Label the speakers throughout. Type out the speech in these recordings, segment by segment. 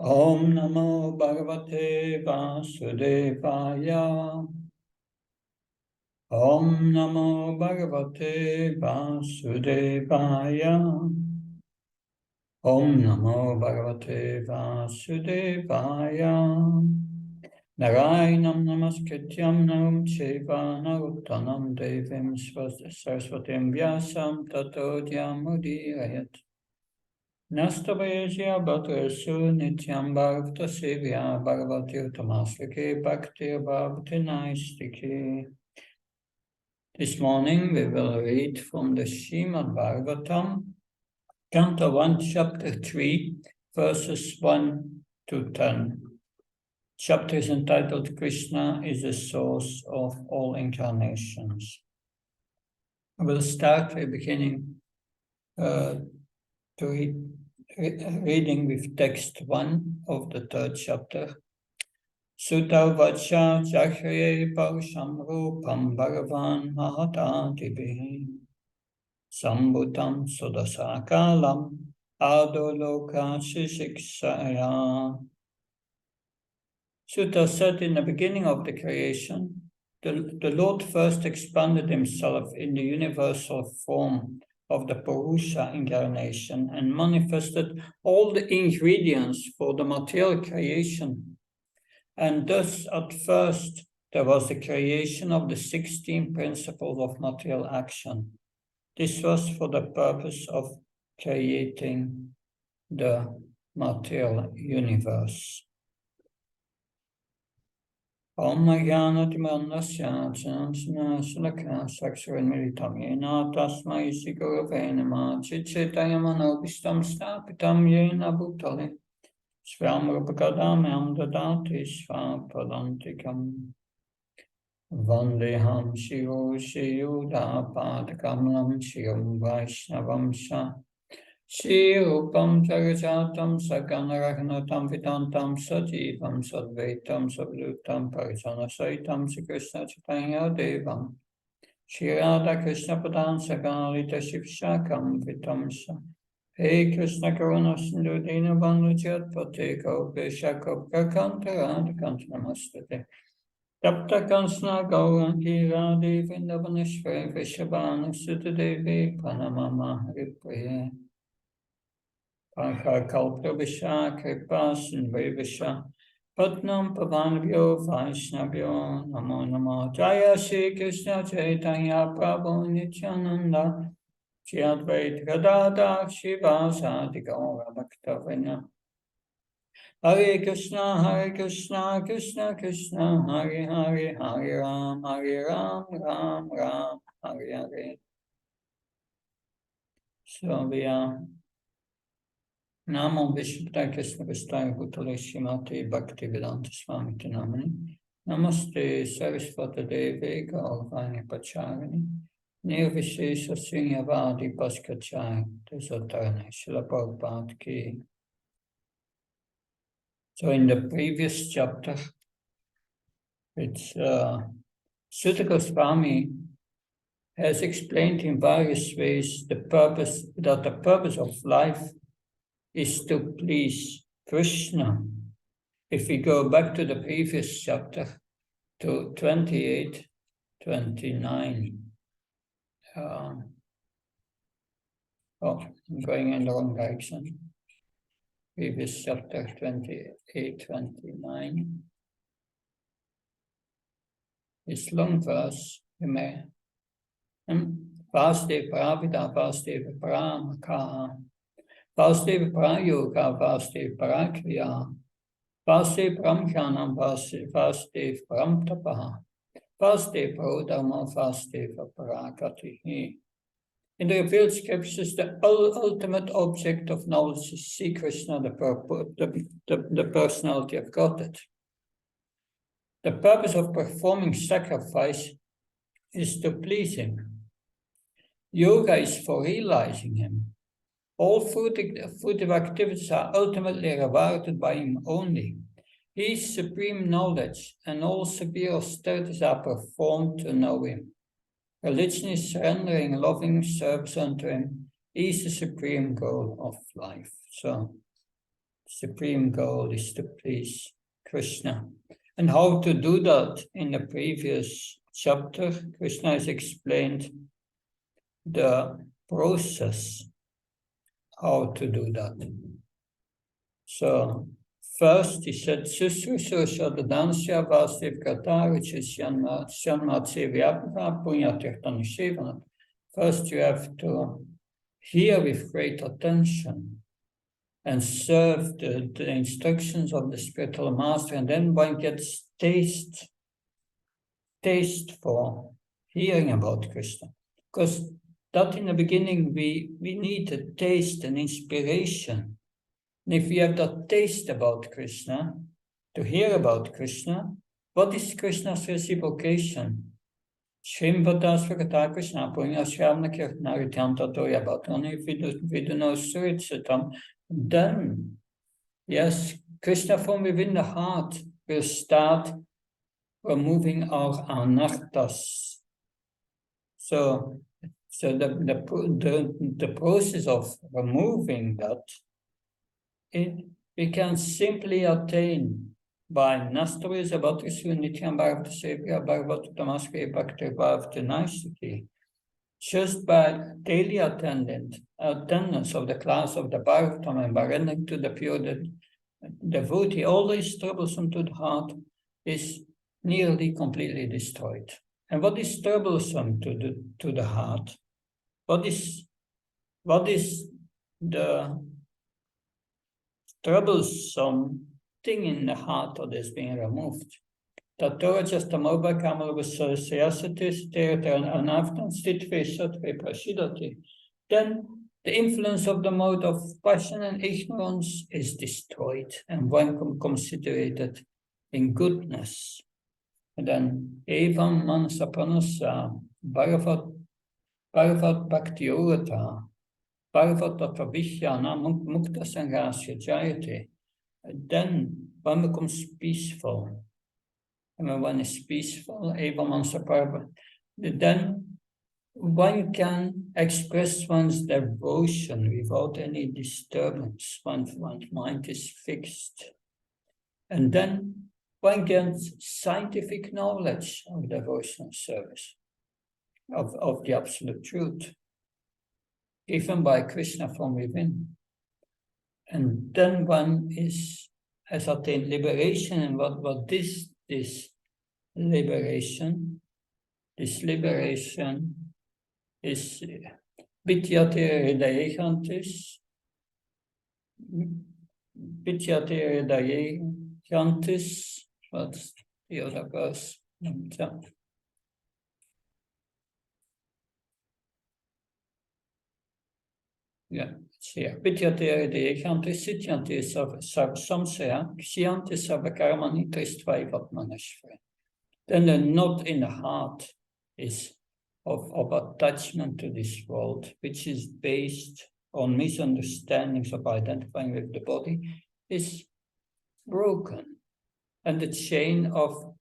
Speaker 1: Om Namo Bhagavate Vasudevaya. Om Namo Bhagavate Vasudevaya. Om Namo Bhagavate Vasudevaya. Narayanam Namaskrityam Naram Cheva Narottanam Devim Saraswatim Vyasam Tato Dhyamudiyayat. Nastavayasya Bhatrasu Nityam Bhagavata Sevya Bhagavati Uttamasrike Bhakti Bhagavati Naistike. This morning we will read from the Srimad Bhagavatam, Canto 1, Chapter 3, verses 1 to 10. Chapter is entitled Krishna is the source of all incarnations. I will start by beginning to reading with text 1 of the 3rd chapter. Sutta vacha jahre parusham rupam bhagavan mahatadibihi sambhutam sudasakalam adoloka shishikshaya. Sutta said in the beginning of the creation, the Lord first expanded himself in the universal form of the Purusha incarnation and manifested all the ingredients for the material creation. And thus, at first, there was the creation of the 16 principles of material action. This was for the purpose of creating the material universe. Om Jnanatimirandasya Jnanasya Sulakha Sakshavanmilitam Yena Tasmai Sigurave Namah Chitchetayamanopistam Stapitam Yena Bhutale Swam Rupakadamyam Dadati Svapadantikam Vandeham Shivo Shiyuda Padakamalam Shiyam Vaishnavam Sha Shirupam Jagajatam Saganaragnatam Vidantam Sajivam Sadvaitam Sablutam Parijanasaitam Sikrishna Chaitanya Devam Shirada Krishna Padan Saganalita Shivshakam Vitamsa Hey Krishna Karuna Sindhu Dina Bandhu Jatpate Kaupesha Kaupakantara Kantanamastade Tapta Kansna Gaurangi Radhe Vindavaneshwari Vishabhanu Sutadevi Panamama Haripriye Pankha Kalpabhisha Kripa Sindhivisha Patnam Pavanabhyo Vaishnavyo Namo Namo Jaya Shri Krishna Chaitanya Prabhu Nityananda Shri Advaita Gadadhar Shivasadi Gaura Bhaktavina Hare Krishna Krishna Krishna Hare Hare Hare Ram Ram Ram Hare Hare. So we are Namo Vishvata Krishna Vistaya Bhutale Srimati Bhaktivedanta Swami Tinamani Namaste Saraswata Devi Gauravani Pacharini Nirvishesha Srinyavadi Paskachai Tesotarane Srila Prabhupada Ki. So in the previous chapter, Sutta Goswami has explained in various ways the purpose of life is to please Krishna. If we go back to the previous chapter, to 28, 29. I'm going in the wrong direction. Previous chapter 28, 29. It's long verse. You may. Vaste Pravida, Vaste Paramaka, Vaste Prayoga, Vaste Parakriya, Vaste Pramkyanam, Vaste Pramtapaha, Vaste Prodharma, Vaste Parakati. In the revealed scriptures, the ultimate object of knowledge is see Krishna, the personality of Godhead. The purpose of performing sacrifice is to please him. Yoga is for realizing him. All fruitive activities are ultimately rewarded by him only. He is supreme knowledge, and all severe austerities are performed to know him. Religion is surrendering loving service unto him. He is the supreme goal of life. So supreme goal is to please Krishna. And how to do that? In the previous chapter, Krishna has explained the process, how to do that. So first he said, Susrushusha Dadansya Vastev Kata, which is Shanmatse Vyapaka Punyatirtanishevana. First you have to hear with great attention and serve the instructions of the spiritual master, and then one gets taste for hearing about Krishna. Because that in the beginning we need a taste and inspiration. And if we have that taste about Krishna, to hear about Krishna, what is Krishna's reciprocation? Shrimvata Krishna Punya Shravana Kirtana Rityanta Toya Bhat. Only if we do not Suritsitam, then, yes, Krishna from within the heart will start removing our anarthas. So the process of removing that, we can simply attain by Nasturi Zabatrishu Nityam Bhagavata Sevya Bhagavata Tamaskri Bhakti Bhagavata Naisiki. Just by daily attendance of the class of the Bhagavatam and by rendering to the pure devotee, all these troublesome to the heart is nearly completely destroyed. And what is troublesome to the heart? What is the troublesome thing in the heart that is being removed? Tatora Jastamobha Kamalvasayasati Anaftan Stitve Satve Prashidati. Then the influence of the mode of passion and ignorance is destroyed, and one can consider it in goodness. And then Evam Manasapanasa Bhagavat Bhakti Urata Bhagavat Tattvavihyana Mukta Sanghasya Jayate. Then one becomes peaceful. And when one is peaceful, then one can express one's devotion without any disturbance. One's mind is fixed. And then one gets scientific knowledge of devotional service, of the absolute truth, given by Krishna from within. And then one has attained liberation. And what this liberation is Vidyate Hridayekantis. Vidyate Hridayekantis. What's the other verse? Yeah, it's here. Vidyate Hridayekantis Sityanti Samsaya Ksyanti Sarvakarmani Tristvaivatmanashvara. Then the knot in the heart is of attachment to this world, which is based on misunderstandings of identifying with the body, is broken. And the chain of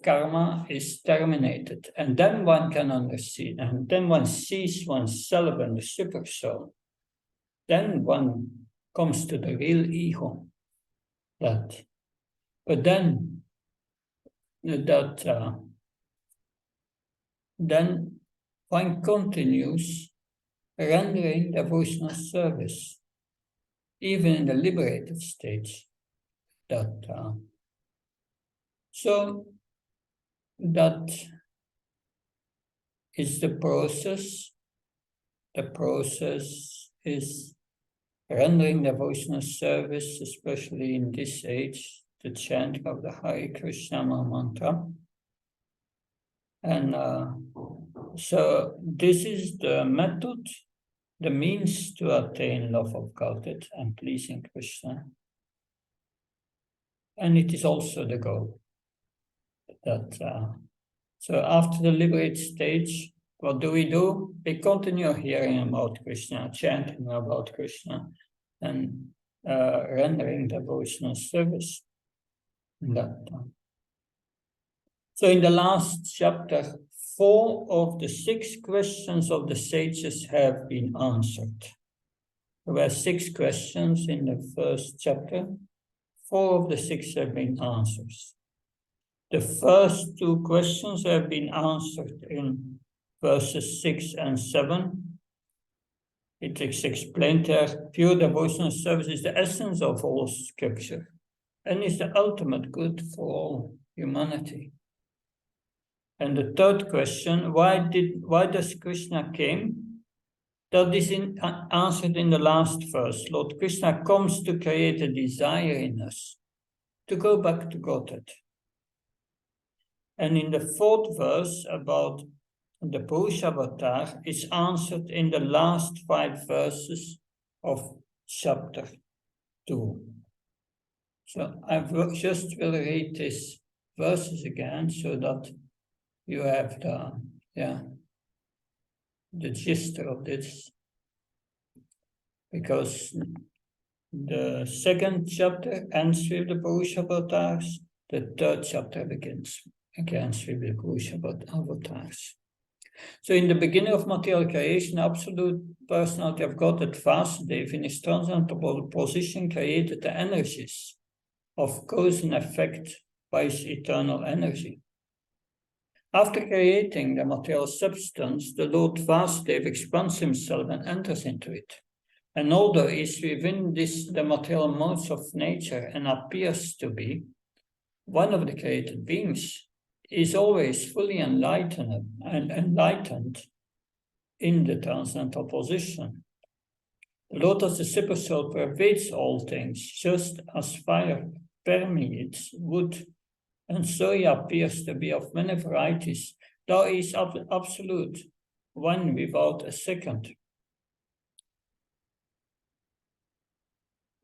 Speaker 1: karma is terminated. And then one can understand, and then one sees oneself in the super soul. Then one comes to the real ego. But then one continues rendering devotional service, even in the liberated stage. So that is the process. The process is rendering devotional service, especially in this age, the chanting of the Hare Krishna mantra. And so this is the method, the means to attain love of God and pleasing Krishna. And it is also the goal. So after the liberated stage, what do? We continue hearing about Krishna, chanting about Krishna, and rendering devotional service. So in the last chapter, 4 of the 6 questions of the sages have been answered. There were 6 questions in the first chapter. 4 of the 6 have been answers. The first 2 questions have been answered in verses 6 and 7. It is explained there, pure devotional service is the essence of all scripture and is the ultimate good for all humanity. And the third question, why does Krishna came? That is answered in the last verse. Lord Krishna comes to create a desire in us to go back to Godhead. And in the 4th verse about the Purusha avatar is answered in the last 5 verses of chapter 2. So I just will read these verses again so that you have the gist of this. Because the 2nd chapter ends with the Purusha avatars, the 3rd chapter begins again with the Purusha avatars. So in the beginning of material creation, the absolute personality of God, that Vasudeva, in his transcendental position, created the energies of cause and effect by his eternal energy. After creating the material substance, the Lord Vasudeva expands himself and enters into it. And although he is within the material modes of nature and appears to be one of the created beings, he is always fully enlightened in the transcendental position. The Lord as the super soul pervades all things, just as fire permeates wood, and so he appears to be of many varieties, though he is absolute, one without a second.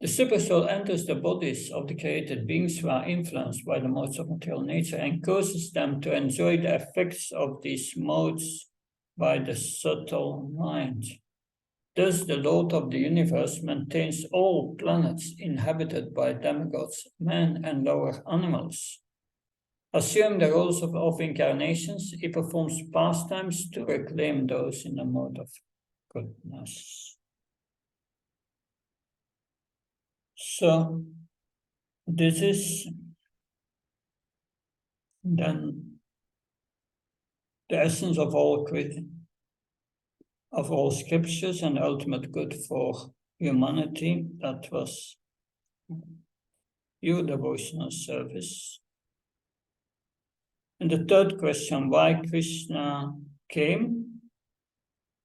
Speaker 1: The supersoul enters the bodies of the created beings who are influenced by the modes of material nature and causes them to enjoy the effects of these modes by the subtle mind. Thus, the Lord of the universe maintains all planets inhabited by demigods, men and lower animals. Assuming the roles of incarnations, he performs pastimes to reclaim those in the mode of goodness. So, this is then the essence of all scriptures and ultimate good for humanity. That was your devotional service. And the third question, why Krishna came?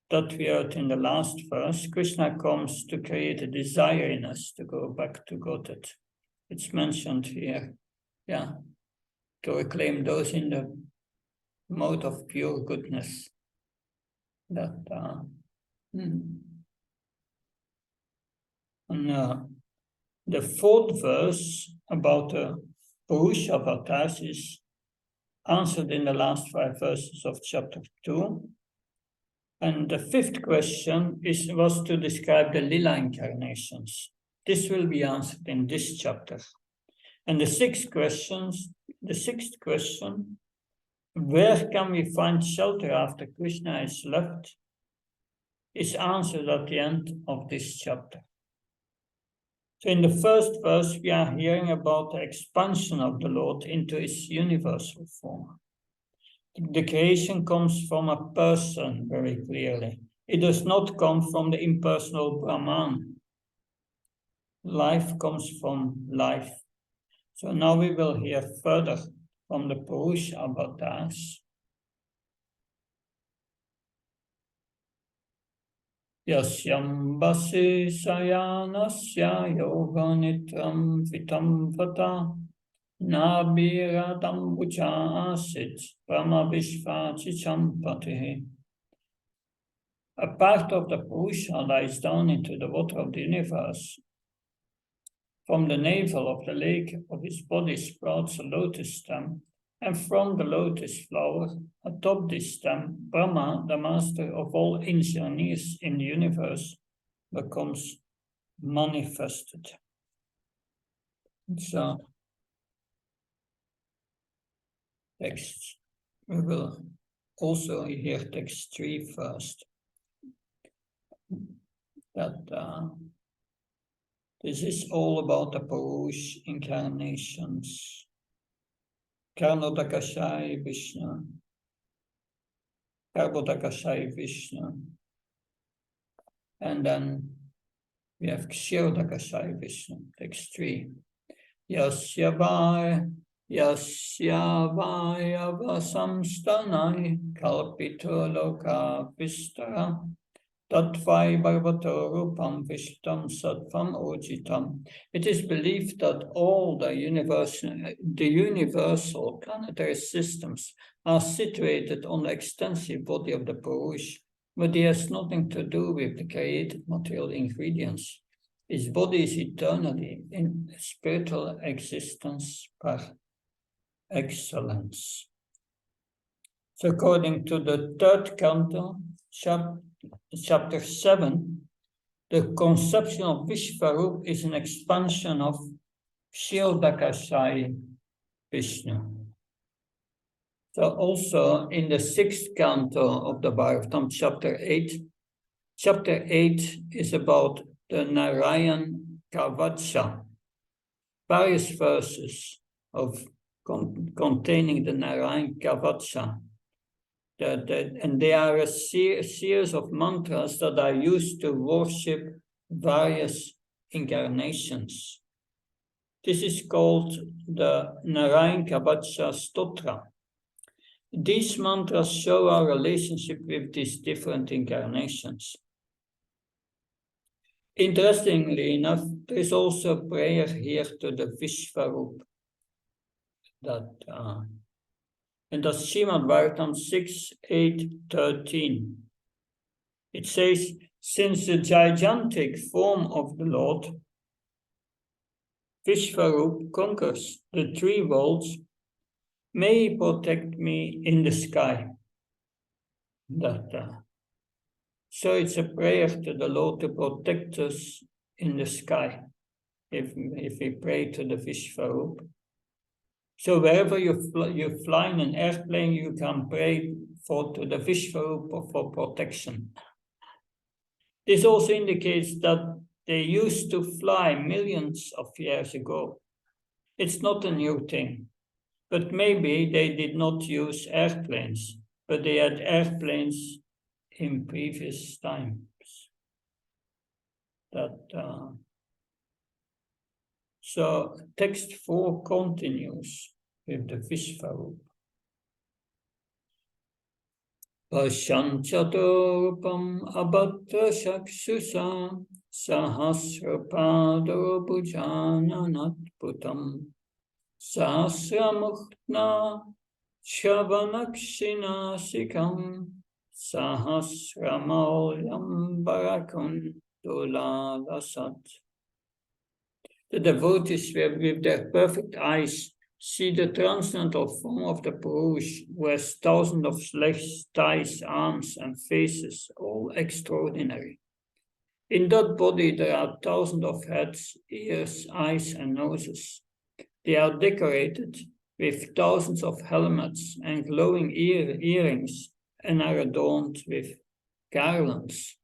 Speaker 1: That we heard in the last verse. Krishna comes to create a desire in us to go back to Godhead. It's mentioned here, to reclaim those in the mode of pure goodness. And the 4th verse about the Purusha avatars is answered in the last 5 verses of chapter 2. And the 5th question was to describe the Lila incarnations. This will be answered in this chapter. And the 6th question, where can we find shelter after Krishna is left, is answered at the end of this chapter. So in the 1st verse, we are hearing about the expansion of the Lord into his universal form. The creation comes from a person very clearly. It does not come from the impersonal Brahman. Life comes from life. So now we will hear further from the Purusha avatars. Yasyambasi sayanasya yoga nitram vitam vata Nabhiratam bucha asit brahma vishvachi champatihi. A part of the Purusha lies down into the water of the universe. From the navel of the lake of his body sprouts a lotus stem, and from the lotus flower, atop this stem, Brahma, the master of all engineers in the universe, becomes manifested. So, text. We will also hear text 3 first. That This is all about the Purush incarnations. Karnodakasai Vishnu. Karbodakasai Vishnu. And then we have Kshirodakasai Vishnu, text 3. Yasyavaya vasamstanai kalpito loka vistara tatvai bharvato rupam vishtam sattvam ojitam. It is believed that all the universal planetary systems are situated on the extensive body of the Purush, but it has nothing to do with the created material ingredients. His body is eternally in spiritual existence par excellence. So according to the third canto, chapter 7, the conception of Vishvarup is an expansion of Kshirodakasai Vishnu. So also in the sixth canto of the Bhagavatam, chapter 8 is about the Narayan Kavacha, various verses of containing the Narayan Kavacha. And they are a series of mantras that are used to worship various incarnations. This is called the Narayan Kavacha Stotra. These mantras show our relationship with these different incarnations. Interestingly enough, there is also a prayer here to the Vishvarup. And that's Srimad Bhagavatam 6:8-13. It says, since the gigantic form of the Lord, Vishvarup conquers the three worlds, may he protect me in the sky. So it's a prayer to the Lord to protect us in the sky, if we pray to the Vishvarup. So wherever you fly in an airplane, you can pray to the Vishvarup for protection. This also indicates that they used to fly millions of years ago. It's not a new thing, but maybe they did not use airplanes, but they had airplanes in previous times. So text 4 continues with the Vishvarup. Pasyanchatorupam abhatra shaksusa sahasrapado bhujananatputam sahasramukhna shavanakshinasikam sahasramaulyam barakunduladasat. The devotees with their perfect eyes see the transcendental form of the Purush, who has thousands of legs, thighs, arms, and faces, all extraordinary. In that body there are thousands of heads, ears, eyes, and noses. They are decorated with thousands of helmets and glowing earrings, and are adorned with garlands.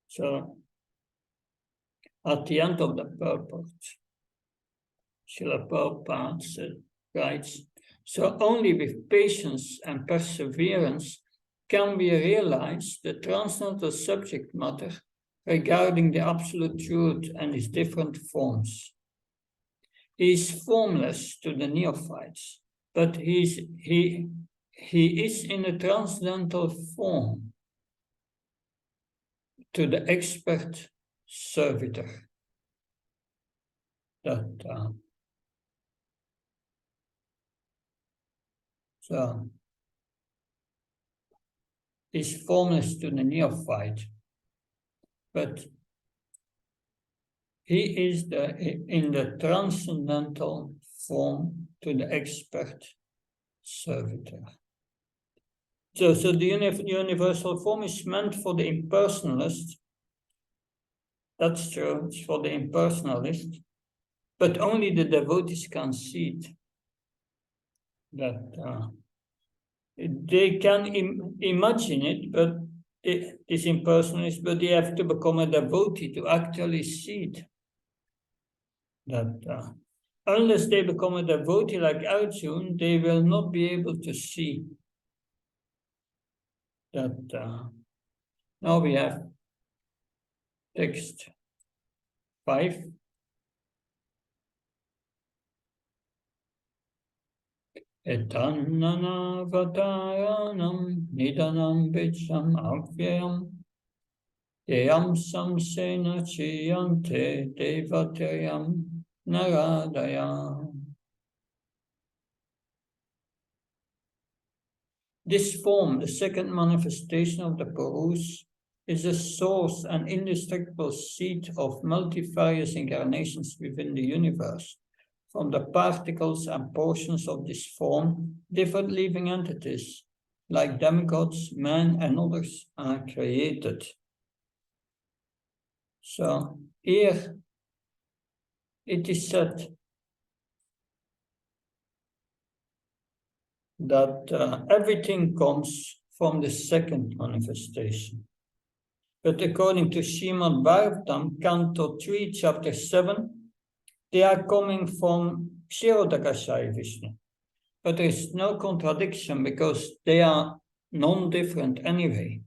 Speaker 1: So at the end of the purport, Srila Prabhupada writes, so only with patience and perseverance can we realize the transcendental subject matter regarding the absolute truth and its different forms. He is formless to the neophytes, but he is in a transcendental form to the expert servitor. So, is formless to the neophyte, but he is in the transcendental form to the expert servitor. So the universal form is meant for the impersonalist. That's true, it's for the impersonalist, but only the devotees can see it. That they can imagine it, but this impersonalists, but they have to become a devotee to actually see it. That unless they become a devotee like Arjuna, they will not be able to see that. Now we have text 5. Etananavataranam nidanam vicham avyayam yam samsena chiyante devatayam naradaya. This form, the second manifestation of the Purus, is a source and indestructible seed of multifarious incarnations within the universe. From the particles and portions of this form, different living entities, like demigods, men, and others, are created. So here it is said that everything comes from the second manifestation. But according to Srimad Bhagavatam, Canto 3, Chapter 7, they are coming from Kshirodakashaya Vishnu. But there is no contradiction because they are non-different anyway.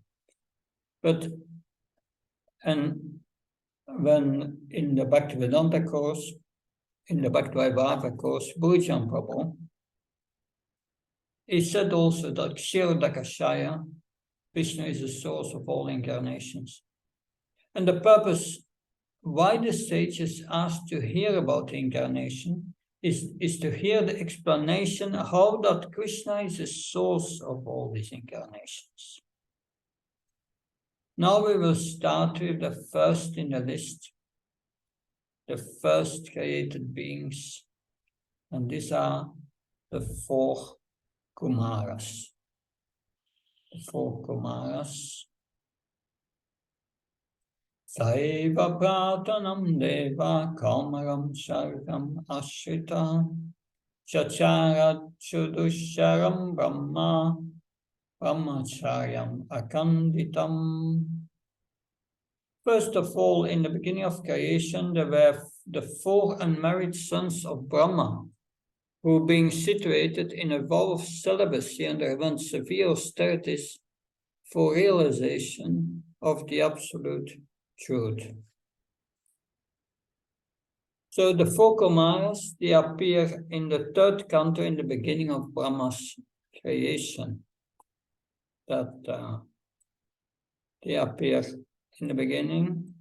Speaker 1: And when in the Bhaktivedanta course, in the Bhaktivedanta course, Bhujan Prabhu, he said also that Kshirodakashaya Vishnu is the source of all incarnations. And the purpose why the sage is asked to hear about the incarnation is to hear the explanation how that Krishna is the source of all these incarnations. Now we will start with the first in the list, the first created beings, and these are the 4 Kumaras. The 4 Kumaras. Saiva pratanam deva kamaram shargam ashrita chacharat chudusharam brahma brahmacharyam akanditam. First of all, in the beginning of creation, there were the 4 unmarried sons of Brahma, who, being situated in a vow of celibacy, underwent severe austerities for realization of the absolute truth. So the 4 Kumaras, they appear in the 3rd canto in the beginning of Brahma's creation. That they appear in the beginning.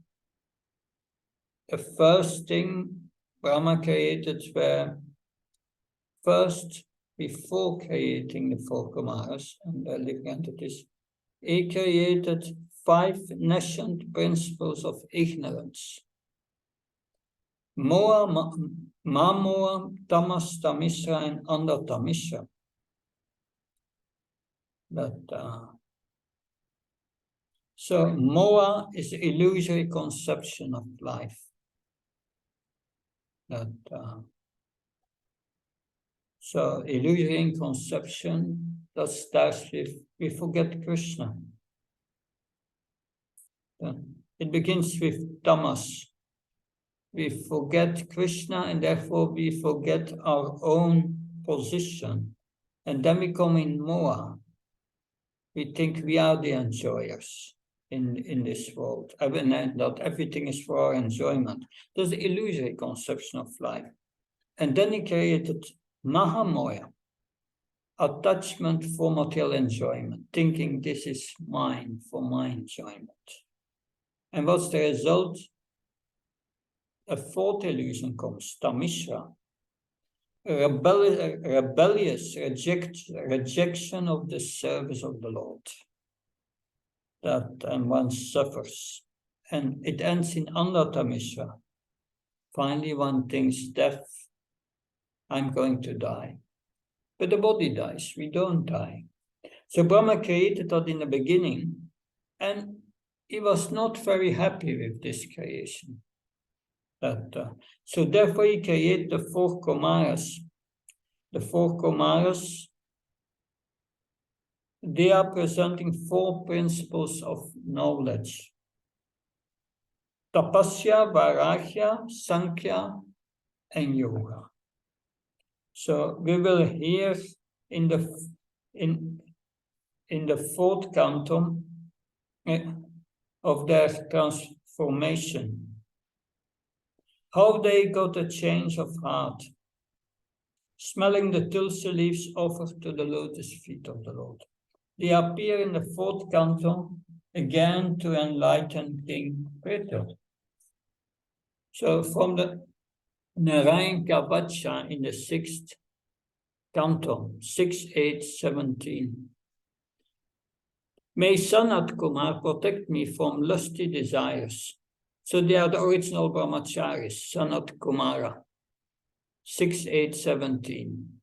Speaker 1: The first thing Brahma created were first, before creating the 4 Kumaras and the living entities, he created 5 nascent principles of ignorance. Moha, Mamoha, Tamas, Tamisra, and Andatamisra. So Moha is the illusory conception of life. So illusory conception, that starts with, we forget Krishna. It begins with tamas. We forget Krishna and therefore we forget our own position. And then we come in moha. We think we are the enjoyers in this world. And that everything is for our enjoyment. That's the illusory conception of life. And then he created Mahamoya, attachment for material enjoyment, thinking this is mine for my enjoyment. And what's the result? A 4th illusion comes, Tamisra, rebellious rejection of the service of the Lord. That one suffers. And it ends in Andatamisra. Finally, one thinks, death, I'm going to die. But the body dies, we don't die. So Brahma created that in the beginning, and he was not very happy with this creation. So therefore he created the 4 Kumaras. The 4 Kumaras They are presenting 4 principles of knowledge: tapasya, vairagya, sankhya, and yoga. So we will hear in the 4th canto of their transformation, how they got a change of heart, smelling the tulsi leaves offered to the lotus feet of the Lord. They appear in the 4th canto again to enlighten King Peter. So from the Narayan Kavacha in the 6th canto, 6, 8, 17. May Sanat Kumar protect me from lusty desires. So they are the original brahmacharis, Sanat Kumara. 6, 8, 17.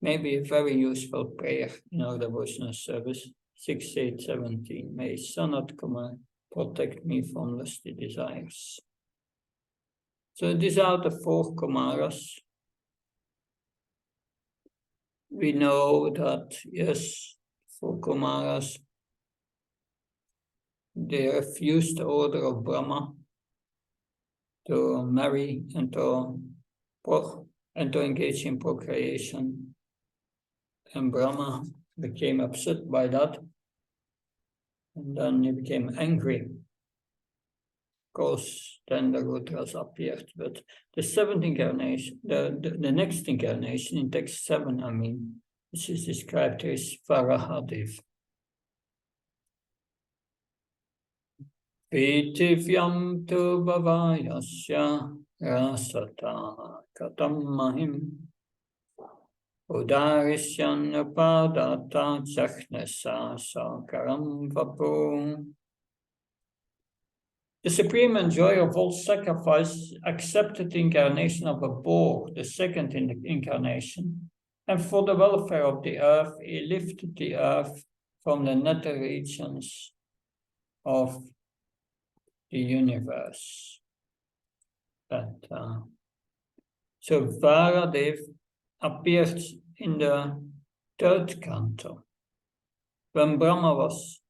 Speaker 1: Maybe a very useful prayer in our devotional service. 6, 8, 17. May Sanat Kumar protect me from lusty desires. So these are the 4 Kumaras. We know that, yes, 4 Kumaras, they refused the order of Brahma to marry and to engage in procreation. And Brahma became upset by that. And then he became angry. Of course, then the Rudras appeared. But the 7th incarnation, the next incarnation in text 7, which is described here, is Varahadev. Pitivyam tu bhavayasya rasata katam mahim udarisyan upadata chakhnesa sakaram vapu. The supreme and joy of all sacrifice accepted the incarnation of a boar, the 2nd incarnation, and for the welfare of the earth, he lifted the earth from the nether regions of the universe. So Varadev appeared in the 3rd canto when Brahma was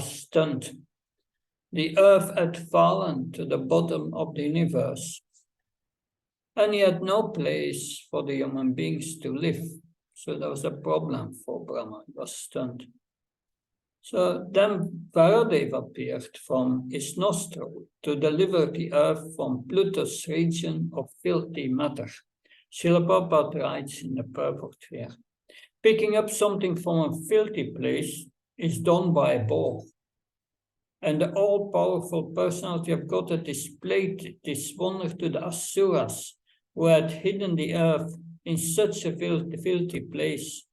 Speaker 1: stunned. The earth had fallen to the bottom of the universe, and he had no place for the human beings to live. So there was a problem for Brahma. He was stunned. So then Varadev appeared from his nostril to deliver the earth from Pluto's region of filthy matter. Srila Prabhupada writes in the purport here, picking up something from a filthy place is done by a boar. And the all-powerful personality of God had displayed this wonder to the Asuras, who had hidden the earth in such a filthy place.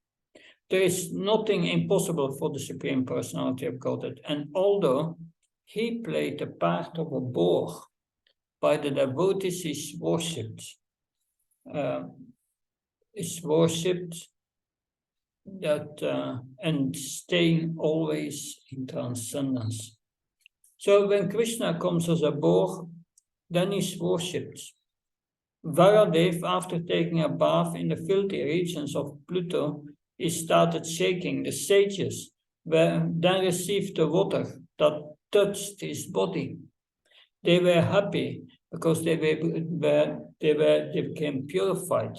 Speaker 1: There is nothing impossible for the Supreme Personality of Godhead, and although he played the part of a boar, by the devotees is worshipped and staying always in transcendence. So when Krishna comes as a boar, then he's worshipped. Varadev, after taking a bath in the filthy regions of Pluto, he started shaking. The sages then received the water that touched his body. They were happy because they became purified.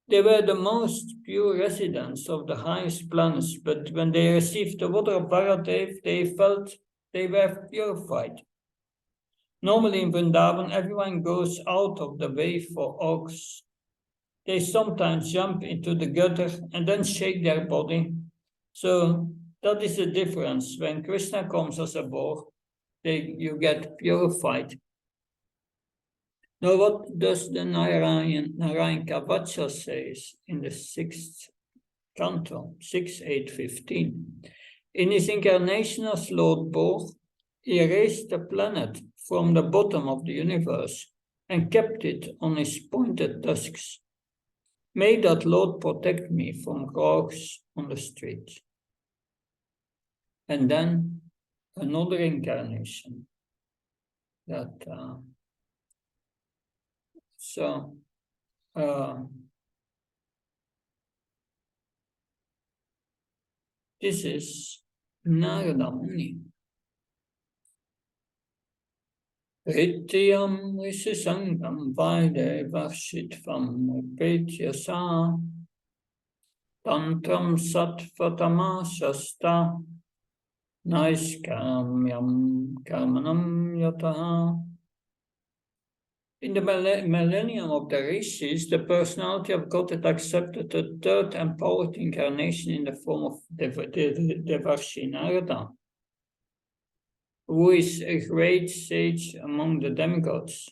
Speaker 1: They were the most pure residents of the highest planets, but when they received the water of Varadev, they felt they were purified. Normally in Vrindavan, everyone goes out of the way for oaks. They sometimes jump into the gutter and then shake their body. So that is the difference. When Krishna comes as a boar, you get purified. Now, what does the Narayan Kavacha says in the 6th canto, 6, 8, 15? In his incarnation as Lord Boar, he raised the planet from the bottom of the universe and kept it on his pointed tusks. May that Lord protect me from rogues on the street. And then another incarnation that So, this is Narada Muni. Rityam Rishisangam Vaide Varshitvam Petyasa Tantram Sattvatama Shasta Naiskamyam Karmanam Yataha. In the millennium of the Rishis, the personality of God had accepted the third empowered incarnation in the form of Devarshi Narada, who is a great sage among the demigods.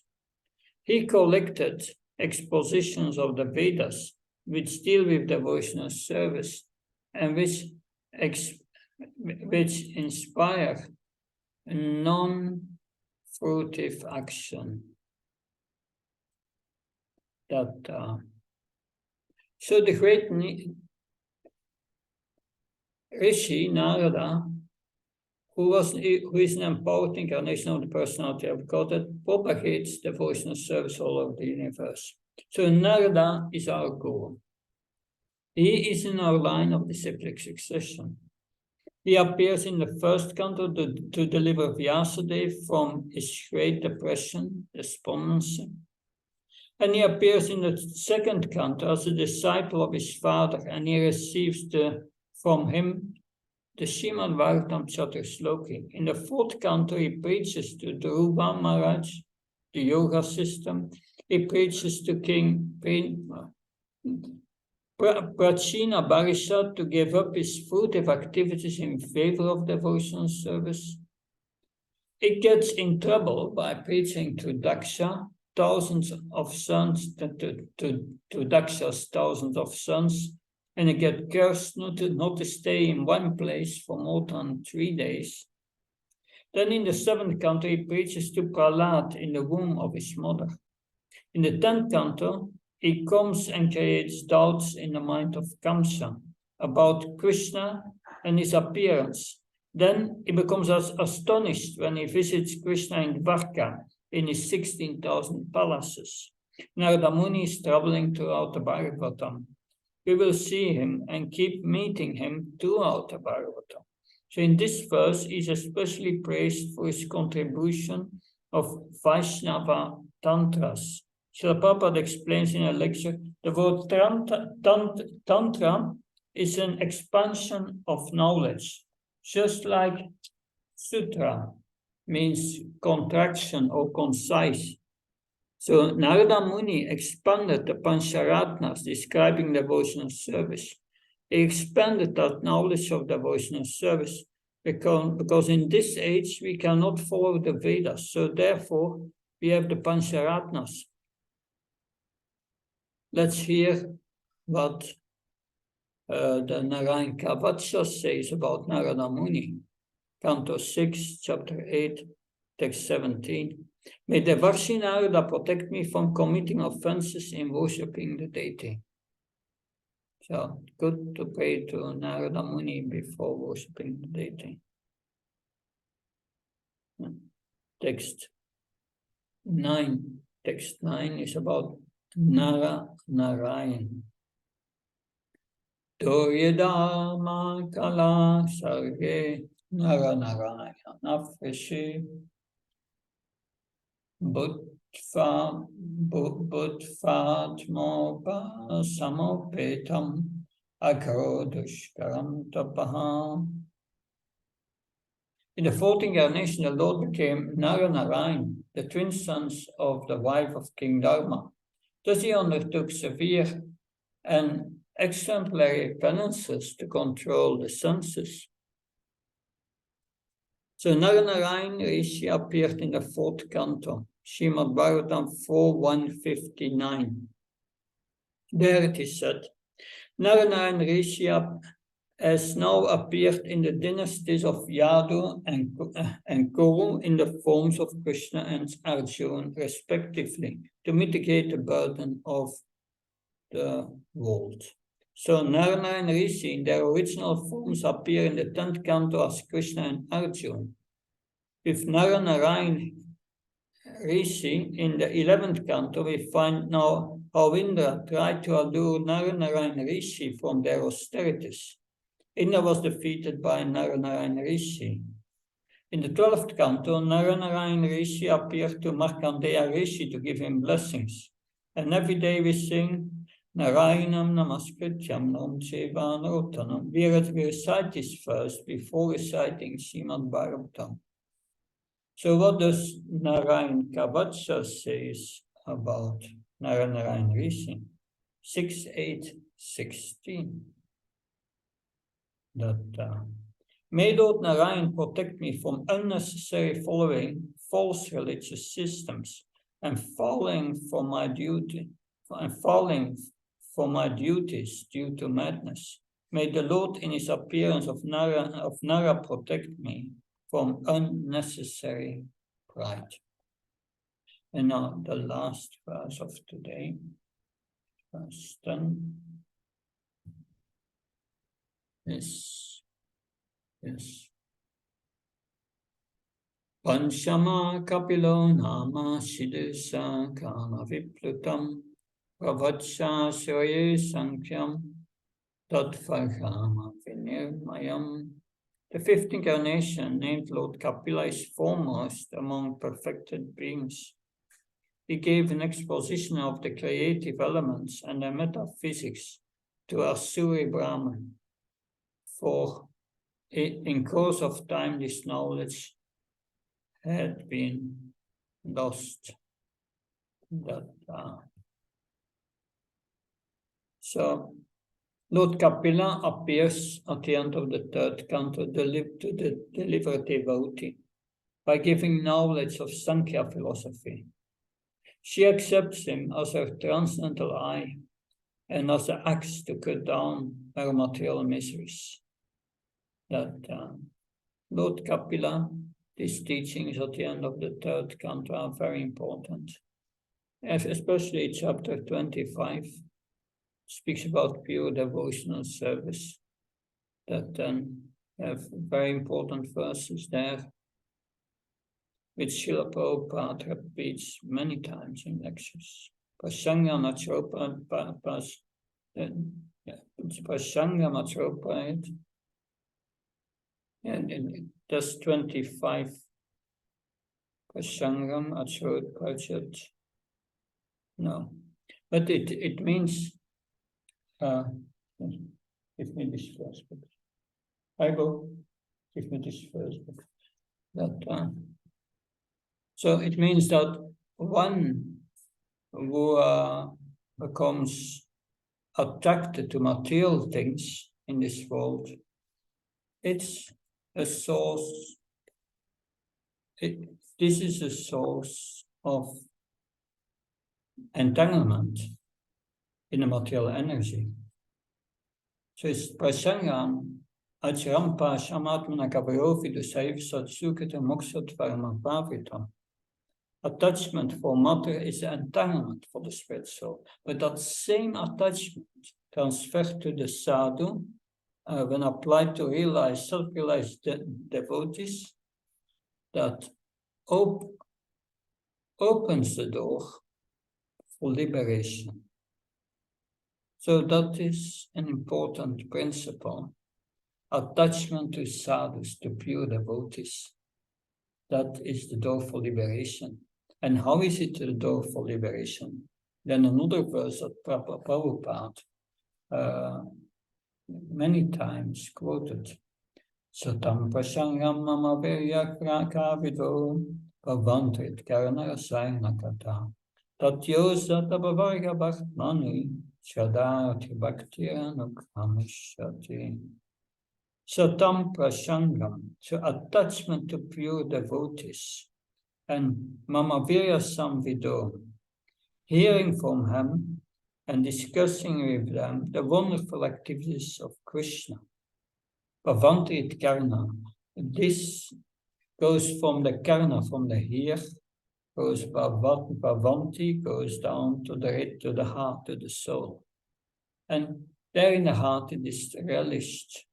Speaker 1: He collected expositions of the Vedas, which deal with devotional service, and which inspire non-fruitive action. So the great Rishi Narada, who is an empowered incarnation of the personality of God, that propagates devotional service all over the universe. So Narada is our guru. He is in our line of disciplic succession. He appears in the first canto to deliver Vyasadeva from his great depression, despondency. And he appears in the second canto as a disciple of his father, and he receives from him the Srimad Bhagavatam Chaturshloki. In the fourth canto, he preaches to Dhruva Maharaj, the yoga system. He preaches to King Prachina Barisha to give up his fruitive activities in favor of devotional service. He gets in trouble by preaching to Daksha, thousands of sons, to Daksha's thousands of sons, and he gets cursed not to stay in one place for more than 3 days. Then in the seventh canto, he preaches to Prahlad in the womb of his mother. In the 10th canto, he comes and creates doubts in the mind of Kamsa about Krishna and his appearance. Then he becomes astonished when he visits Krishna in Dvarka in his 16,000 palaces. Narada Muni is traveling throughout the Bhagavatam. We will see him and keep meeting him throughout the Bhagavatam. So in this verse, he is especially praised for his contribution of Vaishnava Tantras. Srila Prabhupada explains in a lecture, the word Tantra is an expansion of knowledge, just like Sutra means contraction or concise. So Narada Muni expanded the Pancharatnas describing devotional service. He expanded that knowledge of devotional service because in this age we cannot follow the Vedas. So therefore we have the Pancharatnas. Let's hear what the Narayan Kavacha says about Narada Muni. Canto 6, chapter 8, text 17. May Devarshi Narada protect me from committing offenses in worshipping the deity. So, good to pray to Narada Muni before worshipping the deity. Text 9. Text 9 is about Narayan. Doryadama Kala Sarge Narayana Freshi Bhutfatmopa Samopetam Akarodushkaram Tapaha. In the fourth incarnation, the Lord became Narayan, the twin sons of the wife of King Dharma. Thus he undertook severe and exemplary penances to control the senses. So Narayan Rishi appeared in the fourth canto, Srimad Bhagavatam 4.159. There it is said, Narayan Rishi has now appeared in the dynasties of Yadu and Kuru in the forms of Krishna and Arjuna respectively, to mitigate the burden of the world. So Narayan Rishi in their original forms appear in the 10th canto as Krishna and Arjuna. With Narayan Rishi, in the 11th canto, we find now how Indra tried to allure Naranarayan Rishi from their austerities. Indra was defeated by Naranarayan Rishi. In the 12th canto, Naranarayan Rishi appeared to Markandeya Rishi to give him blessings. And every day we sing Narayanam Namaskrityam Nam Cheva Narotanam. We recite this first before reciting Srimad Bhagavatam. So what does Narayan Kavacha says about Naranarayan Rishi? 6.8.16. That may Lord Narayan protect me from unnecessary following false religious systems and falling for my duties due to madness. May the Lord in his appearance of Nara protect me from unnecessary pride. And now the last verse of today, verse 10, is Panchama Kapilo Nama Shidisa Kama Viplutam Pravatsha Shraye Sankyam Tatvarama Vinirmayam. The fifth incarnation, named Lord Kapila, is foremost among perfected beings. He gave an exposition of the creative elements and the metaphysics to Asuri Brahman. For in course of time, this knowledge had been lost. So Lord Kapila appears at the end of the third canto to deliver devotee by giving knowledge of Sankhya philosophy. She accepts him as her transcendental I and as an axe to cut down her material miseries. Lord Kapila, these teachings at the end of the third canto are very important, especially chapter 25. Speaks about pure devotional service. That have very important verses there, which Srila Prabhupada repeats many times in lectures. Prasanga Matropa, and that's 25. Prasangam Achrot Prachat. No, but it means. Give me this first book. I go. Give me this first book. So it means that one who becomes attracted to material things in this world, it's a source. This is a source of entanglement in the material energy. So it's prasangam acharampa shamatmana kavarovidu saivsat sukata moksat varmapavita. Attachment for matter is entanglement for the spirit soul. But that same attachment transferred to the sadhu, when applied to self-realized devotees, that opens the door for liberation. So that is an important principle. Attachment to sadhus, to pure devotees. That is the door for liberation. And how is it the door for liberation? Then another verse that Prabhupada many times quoted. Satam prasangam mama viryakrakavido pavantrit karanarasayana kata. Tatyosata bhavarga bhaktmani Shadati Bhaktiranukramishati. Satam Prasangam, so attachment to pure devotees, and Mamavirya Samvido, hearing from him and discussing with them the wonderful activities of Krishna. Bhavantrit Karna, this goes from the Karna, from the here, goes Bhavanti, goes down to the heart, to the soul. And there in the heart it is relished.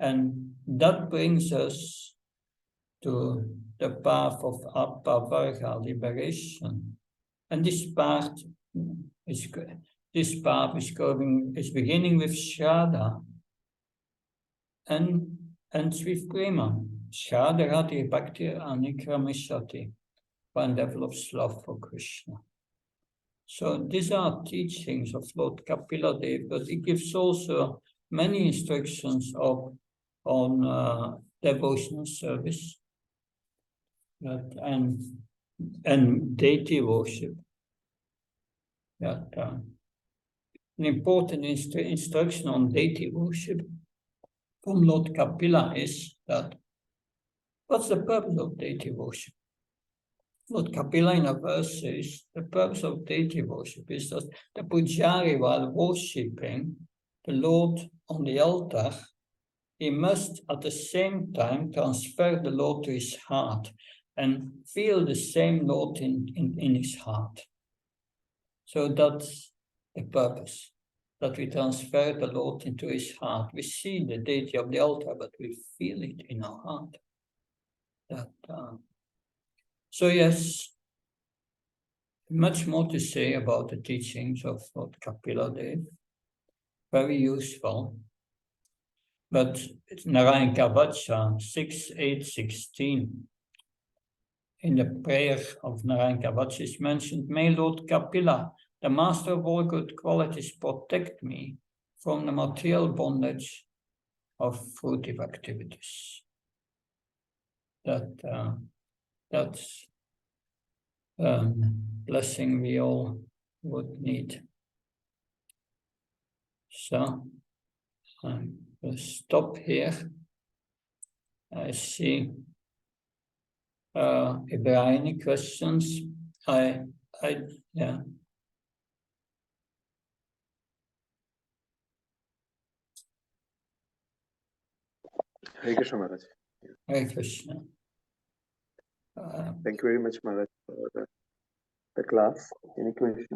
Speaker 1: And that brings us to the path of Apavarga liberation. And this path is beginning with Shraddha and ends with Prema. Shraddha Rati Bhakti Anikramishati. One develops love for Krishna. So these are teachings of Lord Kapila Dev, but it gives also many instructions on devotional service and deity worship. An important instruction on deity worship from Lord Kapila is that what's the purpose of deity worship? Lord Kapila in a verse says the purpose of deity worship is that the pujari, while worshipping the Lord on the altar, he must at the same time transfer the Lord to his heart and feel the same Lord in his heart. So that's the purpose, that we transfer the Lord into his heart. We see the deity of the altar, but we feel it in our heart. So yes, much more to say about the teachings of Lord Kapila Dev. Very useful. But it's Narayan Kavacha 6.8.16. In the prayer of Narayan Kavacha is mentioned, may Lord Kapila, the master of all good qualities, protect me from the material bondage of fruitive activities. That's blessing we all would need. So we'll stop here. I see if there are any questions. Yeah.
Speaker 2: Hare Krishna Maharaj.
Speaker 1: Hare Krishna.
Speaker 2: Thank you very much, Maharaj, for the class. Any questions?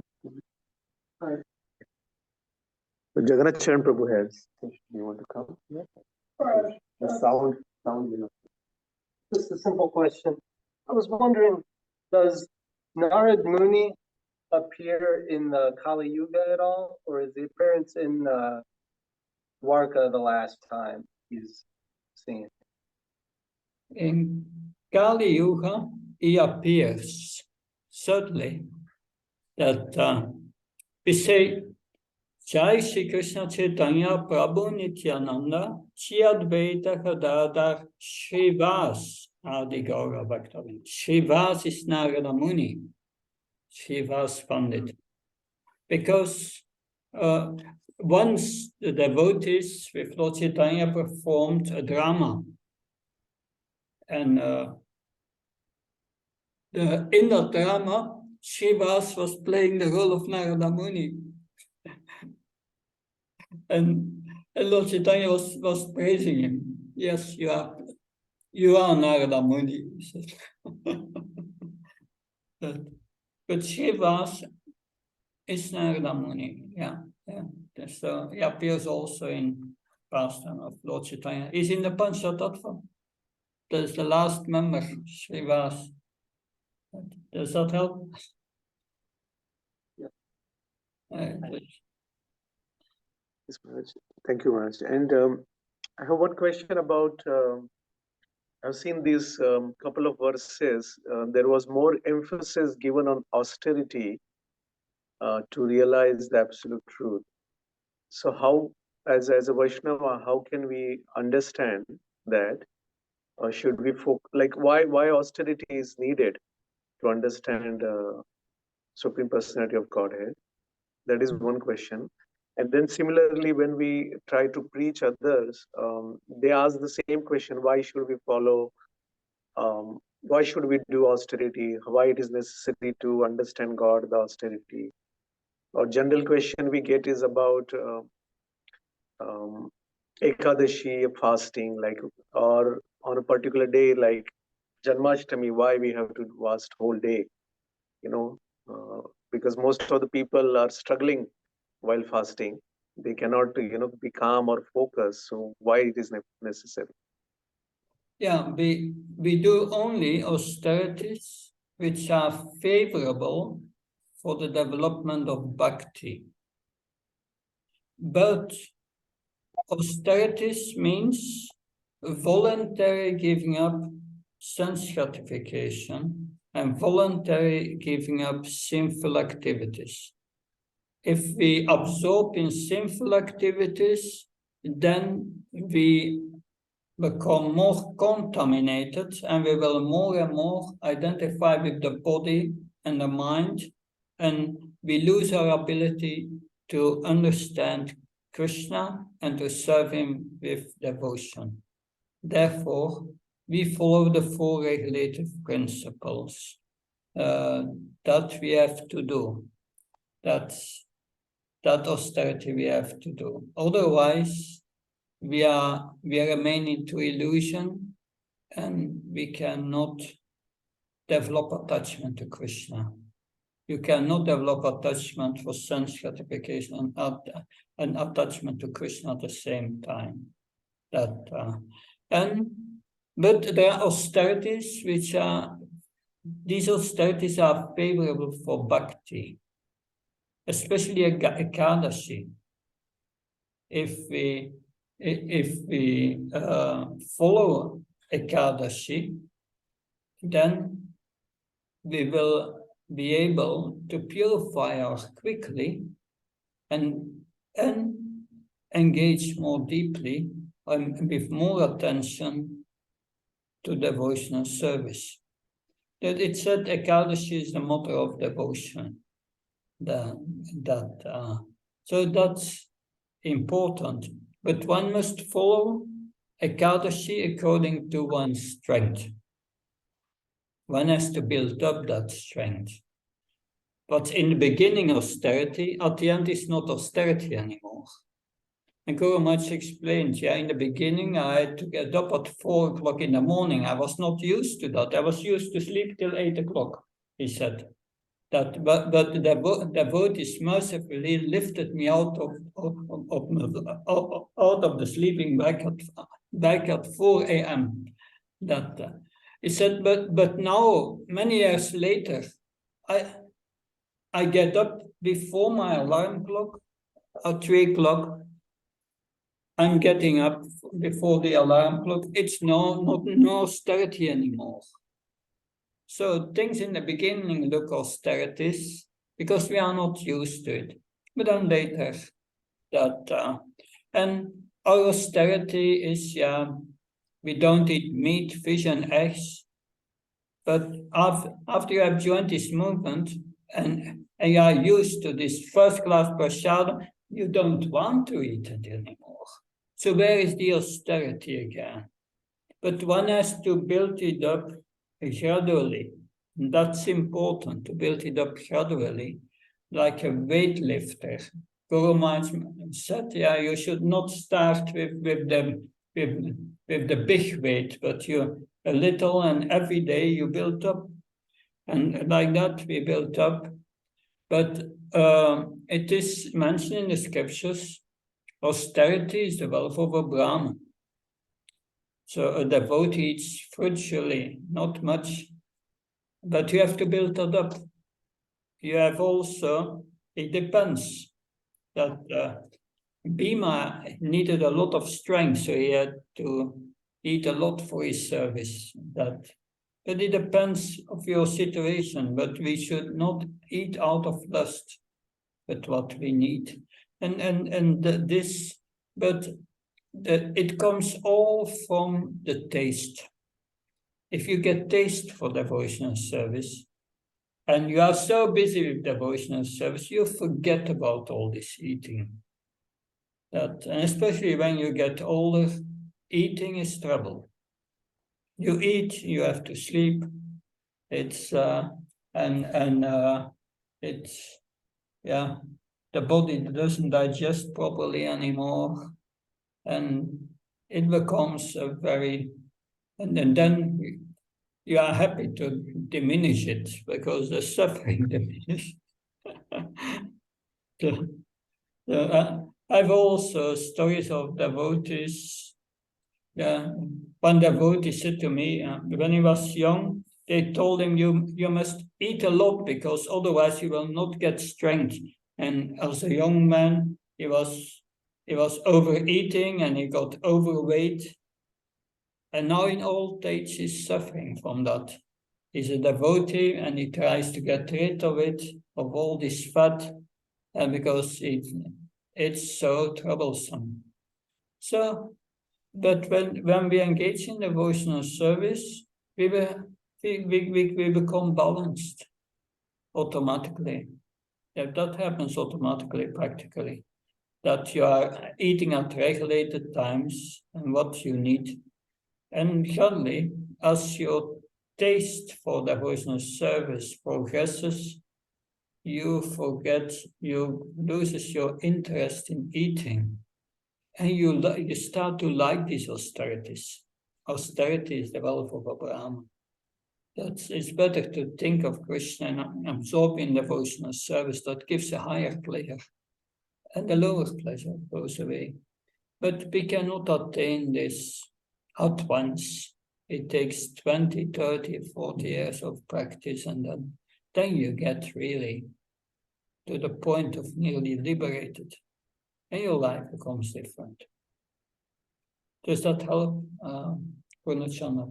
Speaker 2: Hi. So Jagannath Charan Prabhu has. Do you want to come? Yeah. The sound, you know.
Speaker 3: Just a simple question. I was wondering, does Narad Muni appear in the Kali Yuga at all, or is the appearance in Dwarka the last time he's seen?
Speaker 1: In Kali Yuga, he appears. Certainly, that we say, Jai Shri Krishna Chaitanya Prabhu Nityananda Shri Advaita Gadadhar Shrivas Adi Gaura Bhaktavan. Shrivas is Narada Muni. Shrivas Pandit. Because once the devotees with Lord Chaitanya performed a drama, and in the drama, Shrivas was playing the role of Narada Muni. And Lord Chaitanya was praising him. Yes, you are Narada Muni. But Shrivas is Narada Muni. Yeah. So he appears also in pastime of Lord Chaitanya. He's in the Panchatattva. There's the last member, Shrivas. Does that help?
Speaker 2: Yeah.
Speaker 1: Yes,
Speaker 2: Maharaj. Thank you, Maharaj. And I have one question about, I've seen these couple of verses. There was more emphasis given on austerity to realize the absolute truth. So how, as a Vaishnava, how can we understand that? Or should we why austerity is needed to understand Supreme Personality of Godhead? That is one question. And then similarly, when we try to preach others, they ask the same question: why should we follow? Why should we do austerity? Why it is necessary to understand God, the austerity? Or general question we get is about Ekadashi, fasting, or on a particular day like Janmashtami, why we have to fast whole day, because most of the people are struggling while fasting. They cannot, be calm or focus. So why it is necessary?
Speaker 1: Yeah, we do only austerities which are favorable for the development of bhakti. But austerities means voluntary giving up sense gratification and voluntary giving up sinful activities. If we absorb in sinful activities, then we become more contaminated and we will more and more identify with the body and the mind, and we lose our ability to understand Krishna and to serve him with devotion. Therefore, we follow the four regulative principles that we have to do. That austerity we have to do. Otherwise, we remain into illusion and we cannot develop attachment to Krishna. You cannot develop attachment for sense gratification and attachment to Krishna at the same time. But there are austerities these austerities are favorable for bhakti, especially Ekadashi. If we follow Ekadashi, then we will be able to purify ourselves quickly and engage more deeply and with more attention to devotional service. That it said Ekadashi is the mother of devotion. So that's important. But one must follow Ekadashi according to one's strength. One has to build up that strength. But in the beginning, austerity, at the end, it's not austerity anymore. And Guru Maharaj explained, in the beginning, I had to get up at 4 o'clock in the morning. I was not used to that. I was used to sleep till 8 o'clock, he said. But the devotees mercifully lifted me out of the sleeping back at 4 a.m. He said, but now, many years later, I get up before my alarm clock at 3 o'clock. I'm getting up before the alarm clock. It's no austerity anymore. So things in the beginning look austerities because we are not used to it. But then later, and our austerity is, we don't eat meat, fish, and eggs. But after you have joined this movement and you are used to this first-class prasad, you don't want to eat it anymore. So where is the austerity again? But one has to build it up gradually. And that's important, to build it up gradually, like a weightlifter. Guru Maharaj said, you should not start with the big weight, but you a little, and every day you build up. And like that we built up. But it is mentioned in the scriptures, austerity is the wealth of a Brahman. So a devotee eats frugally, not much, but you have to build it up. You have also, it depends, that Bhima needed a lot of strength, so he had to eat a lot for his service. But it depends of your situation, but we should not eat out of lust, but what we need. It comes all from the taste. If you get taste for devotional service, and you are so busy with devotional service, you forget about all this eating. And especially when you get older, eating is trouble. You eat, you have to sleep. It's the body doesn't digest properly anymore, and it becomes a very, and then you are happy to diminish it because the suffering diminishes. I've also stories of devotees one devotee said to me, when he was young, they told him you must eat a lot because otherwise you will not get strength. And as a young man, he was overeating and he got overweight. And now in old age, he's suffering from that. He's a devotee and he tries to get rid of it, of all this fat, and because it's so troublesome. So, but when we engage in devotional service, we become balanced automatically. That happens automatically, practically. That you are eating at regulated times and what you need. And suddenly, as your taste for devotional service progresses, you loses your interest in eating. And you start to like these austerities. Austerity is the wealth of Abraham. It's better to think of Krishna and absorb in devotional service that gives a higher pleasure. And the lower pleasure goes away. But we cannot attain this at once. It takes 20, 30, 40 years of practice, and then you get really to the point of nearly liberated. And your life becomes different. Does that help, Purnachandra?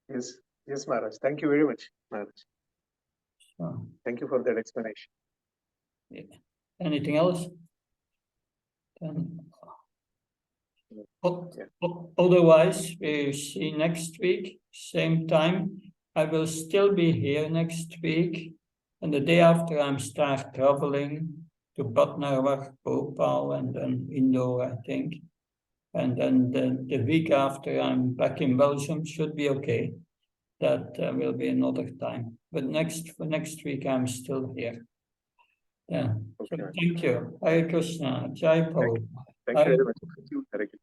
Speaker 2: Yes, Maharaj. Thank you very much, Maharaj.
Speaker 1: So,
Speaker 2: thank you for that explanation.
Speaker 1: Yeah. Anything else? Then, otherwise, we see next week, same time. I will still be here next week, and the day after I'm start traveling to Patna, Bhopal, and then Indore, I think. And then the week after I'm back in Belgium, should be okay. That will be another time. But for next week, I'm still here. Yeah. Okay. So thank you. Hare Krishna. Jai Prabhupada.
Speaker 2: Thank you very much. Thank you.